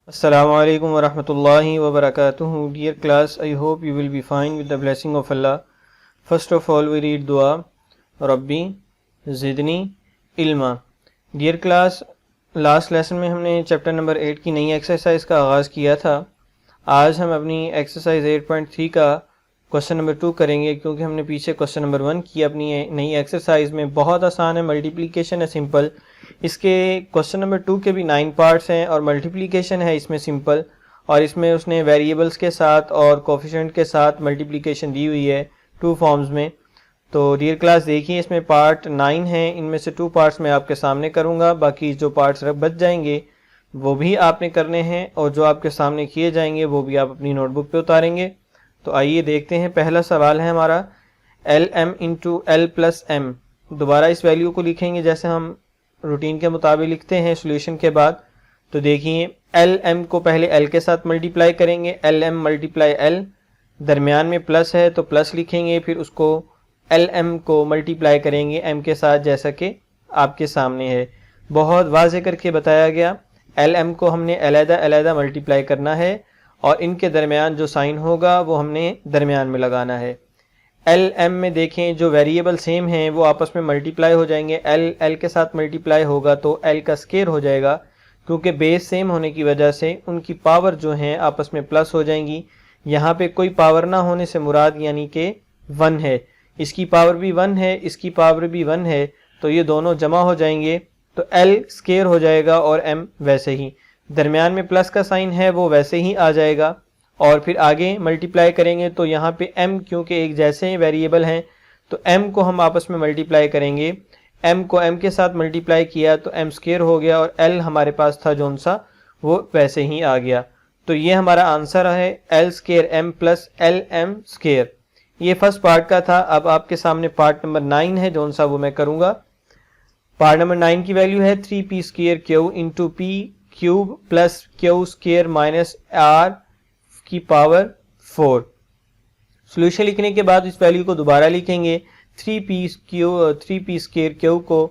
Assalamu alaikum wa rahmatullahi wa barakatuhu. Dear class, I hope you will be fine with the blessing of Allah. First of all, we read dua, Rabbi Zidni Ilma. Dear class, last lesson में हमने chapter number 8 की नई exercise का आगाज़ किया था। आज हम अपनी एक्सरसाइज 8.3 का क्वेश्चन नंबर 2 करेंगे, क्योंकि हमने पीछे क्वेश्चन नंबर 1 की अपनी नई एक्सरसाइज में बहुत आसान है, मल्टीप्लिकेशन है सिंपल। इसके क्वेश्चन नंबर 2 के भी 9 पार्ट्स हैं और मल्टीप्लिकेशन है इसमें सिंपल, और इसमें उसने वेरिएबल्स के साथ और कोफिशिएंट के साथ मल्टीप्लिकेशन दी हुई है 2 फॉर्म्स में। तो डियर क्लास देखिए, इसमें पार्ट 9 हैं, इनमें से 2 पार्ट्स मैं आपके सामने करूंगा, बाकी जो पार्ट्स बच जाएंगे वो भी आपने करने हैं, और जो आपके सामने किए जाएंगे वो भी आप अपनी नोटबुक पे उतारेंगे। तो आइए देखते हैं। पहला सवाल है हमारा LM into L plus M। दोबारा इस वैल्यू को लिखेंगे जैसे हम रूटीन के मुताबिक लिखते हैं सोल्यूशन के बाद। तो देखिए, LM को पहले L के साथ मल्टीप्लाई करेंगे, LM मल्टीप्लाई L, दरमियान में प्लस है तो प्लस लिखेंगे, फिर उसको LM को मल्टीप्लाई करेंगे M के साथ, जैसा कि आपके सामने है, बहुत वाज़ेह करके बताया गया। LM को हमने अलग-अलग मल्टीप्लाई करना है और इनके दरमियान जो साइन होगा वो हमने दरमियान में लगाना है। LM में देखें जो वेरिएबल सेम हैं वो आपस में मल्टीप्लाई हो जाएंगे। L के साथ मल्टीप्लाई होगा तो L का स्केयर हो जाएगा, क्योंकि बेस सेम होने की वजह से उनकी पावर जो हैं आपस में प्लस हो जाएंगी। यहाँ पे कोई पावर ना होने से मुराद यानी कि 1 है, इसकी पावर भी 1 है, इसकी पावर भी 1 है, तो ये दोनों जमा हो जाएंगे तो L स्केयर हो जाएगा और M वैसे ही, दरमियान में प्लस का साइन है वो वैसे ही आ जाएगा। और फिर आगे मल्टीप्लाई करेंगे तो यहाँ पे M क्योंकि एक जैसे वेरिएबल हैं तो M को हम आपस में मल्टीप्लाई करेंगे। M को M के साथ मल्टीप्लाई किया तो M स्केयर हो गया और L हमारे पास था जोन सा वो वैसे ही आ गया। तो ये हमारा आंसर है L square M plus LM square. ये फर्स्ट पार्ट का था। अब आपके सामने पार्ट नंबर 9 है, जोन सा वो मैं करूँगा। पार्ट नंबर 9 की वैल्यू है 3p square Q into p cube plus Q square minus R की पावर 4। सोल्यूशन लिखने के बाद इस वैल्यू को दोबारा लिखेंगे। 3p स्केयर Q को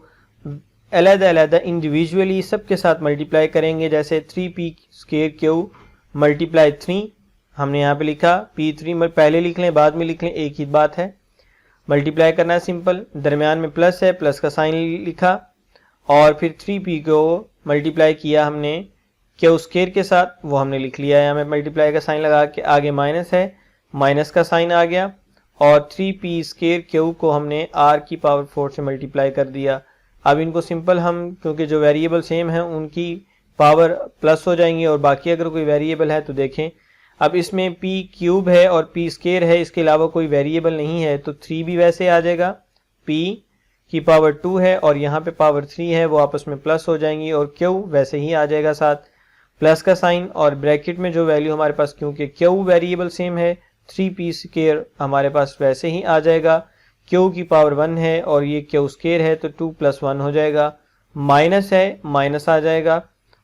अलग-अलग इंडिविजुअली सबके साथ मल्टीप्लाई करेंगे, जैसे 3p स्केयर Q मल्टीप्लाई 3 हमने यहाँ पे लिखा, p3 पहले लिख लें बाद में लिख लें, एक ही बात है। मल्टीप्लाई करना है सिंपल, दरमियान में प्लस है, प्लस का साइन लिखा, और फिर 3p को मल्टीप्लाई किया हमने Q स्केयर के साथ, वो हमने लिख लिया है, हमें मल्टीप्लाई का साइन लगा के आगे माइनस है, माइनस का साइन आ गया, और 3p स्केयर Q को हमने R की पावर 4 से मल्टीप्लाई कर दिया। अब इनको सिंपल हम, क्योंकि जो वेरिएबल सेम है उनकी पावर प्लस हो जाएंगी, और बाकी अगर कोई वेरिएबल है तो देखें। अब इसमें p क्यूब है और p स्केयर है, इसके अलावा कोई वेरिएबल नहीं है, तो 3 भी वैसे आ जाएगा, p की पावर 2 है और यहाँ पे पावर 3 है, वो आपस में प्लस हो जाएंगी, और q वैसे ही आ जाएगा साथ प्लस का साइन, और ब्रैकेट में जो वैल्यू हमारे पास, क्योंकि q वेरिएबल सेम है, 3p स्केयर हमारे पास वैसे ही आ जाएगा, q की पावर 1 है और ये q स्केयर है तो 2 + 1 हो जाएगा, माइनस है माइनस आ जाएगा,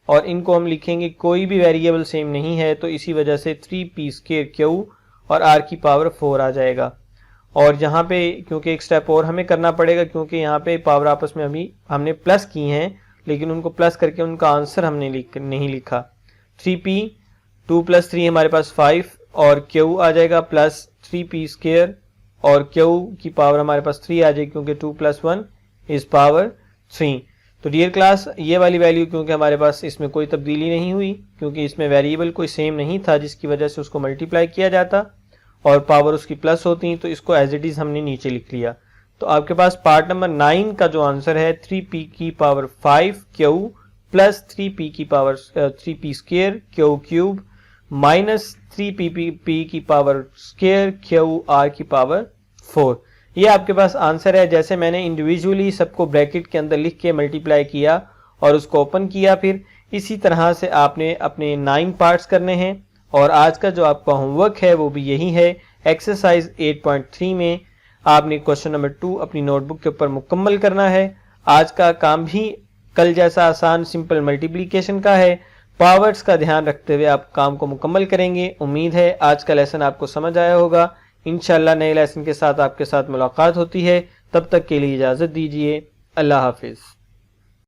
और इनको हम लिखेंगे, कोई भी वेरिएबल सेम नहीं है तो इसी वजह से 3p स्केयर Q और R की पावर 4 आ जाएगा। और यहाँ पे क्योंकि एक स्टेप और हमें करना पड़ेगा, क्योंकि यहाँ पे पावर आपस में अभी हमने प्लस की हैं, लेकिन उनको प्लस करके उनका आंसर हमने नहीं लिखा। 3p 2 + 3 हमारे पास 5 और Q आ जाएगा प्लस 3p स्केयर, और Q की पावर हमारे पास 3 आ जाएगी, क्योंकि 2 + 1 इज पावर 3। तो डियर क्लास, ये वाली वैल्यू क्योंकि हमारे पास इसमें कोई तब्दीली नहीं हुई, क्योंकि इसमें वेरिएबल कोई सेम नहीं था जिसकी वजह से उसको मल्टीप्लाई किया जाता और पावर उसकी प्लस होती, तो इसको एज इट इज़ हमने नीचे लिख लिया। तो आपके पास पार्ट नंबर 9 का जो आंसर है 3p की पावर 5 Q प्लस 3p की power 3p square Q cube minus 3p की पावर स्केयर Q R की पावर 4, ये आपके पास आंसर है। जैसे मैंने इंडिविजुअली सबको ब्रैकेट के अंदर लिख के मल्टीप्लाई किया और उसको ओपन किया, फिर इसी तरह से आपने अपने 9 पार्ट्स करने हैं। और आज का जो आपका होमवर्क है वो भी यही है। एक्सरसाइज 8.3 में आपने क्वेश्चन नंबर 2 अपनी नोटबुक के ऊपर मुकम्मल करना है। आज का काम भी कल जैसा आसान सिंपल मल्टीप्लिकेशन का है। पावर्स का ध्यान रखते हुए आप काम को मुकम्मल करेंगे। उम्मीद है आज का लेसन आपको समझ आया होगा। इंशाल्लाह नए लेसन के साथ आपके साथ मुलाकात होती है, तब तक के लिए इजाज़त दीजिए। अल्लाह हाफिज़।